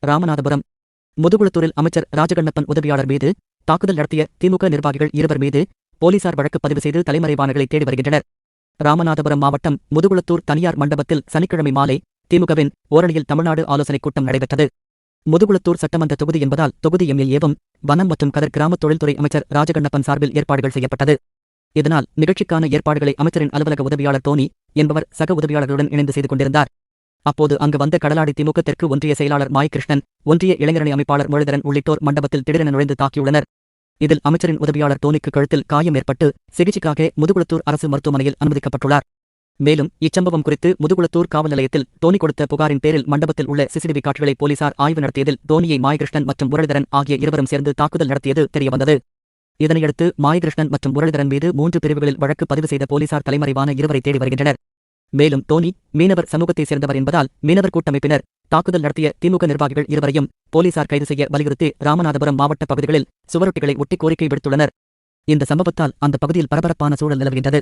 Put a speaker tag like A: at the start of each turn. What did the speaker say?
A: ராமநாதபுரம் முதுகுளத்தூரில் அமைச்சர் ராஜகண்ணப்பன் உதவியாளர் மீது தாக்குதல் நடத்திய திமுக நிர்வாகிகள் 2 மீது போலீசார் வழக்கு பதிவு செய்து தலைமறைவானர்களை தேடி வருகின்றனர். ராமநாதபுரம் மாவட்டம் முதுகுளத்தூர் தனியார் மண்டபத்தில் சனிக்கிழமை மாலை திமுகவின் ஓரணியில் தமிழ்நாடு ஆலோசனைக் கூட்டம் நடைபெற்றது. முதுகுளத்தூர் சட்டமன்ற தொகுதி என்பதால் தொகுதி எம்எல்ஏவும் வனம் மற்றும் கதர் கிராம தொழில்துறை அமைச்சர் ராஜகண்ணப்பன் சார்பில் ஏற்பாடுகள் செய்யப்பட்டது. இதனால் நிகழ்ச்சிக்கான ஏற்பாடுகளை அமைச்சரின் அலுவலக உதவியாளர் டோனி என்பவர் சக உதவியாளர்களுடன் இணைந்து செய்து கொண்டிருந்தார். அப்போது அங்கு வந்த கடலாடி திமுக தெற்கு ஒன்றிய செயலாளர் மாய்கிருஷ்ணன், ஒன்றிய இளைஞரணி அமைப்பாளர் முரளிதரன் உள்ளிட்டோர் மண்டபத்தில் திடீரென நுழைந்து தாக்கியுள்ளனர். இதில் அமைச்சரின் உதவியாளர் டோனிக்கு கழுத்தில் காயம் ஏற்பட்டு சிகிச்சைக்காக முதுகுளத்தூர் அரசு மருத்துவமனையில் அனுமதிக்கப்பட்டுள்ளார். மேலும் இச்சம்பவம் குறித்து முதுகுளத்தூர் காவல் நிலையத்தில் டோனி கொடுத்த புகாரின் பேரில் மண்டபத்தில் உள்ள சிசிடிவி காட்சிகளை போலீசார் ஆய்வு நடத்தியதில் டோனியை மாய்கிருஷ்ணன் மற்றும் முரளிதரன் ஆகிய இருவரும் சேர்ந்து தாக்குதல் நடத்தியது தெரியவந்தது. இதனையடுத்து மாய்கிருஷ்ணன் மற்றும் முரளிதரன் மீது 3 பிரிவுகளில் வழக்கு பதிவு செய்த போலீசார் தலைமறைவான இருவரை தேடி வருகின்றனர். மேலும் டோனி மீனவர் சமூகத்தை சேர்ந்தவர் என்பதால் மீனவர் கூட்டமைப்பினர் தாக்குதல் நடத்திய திமுக நிர்வாகிகள் 2 போலீசார் கைது செய்ய வலியுறுத்தி ராமநாதபுரம் மாவட்ட பகுதிகளில் சுவரொட்டிகளை ஒட்டி கோரிக்கை விடுத்துள்ளனர். இந்த சம்பவத்தால் அந்த பகுதியில் பரபரப்பான சூழல் நிலவுகின்றது.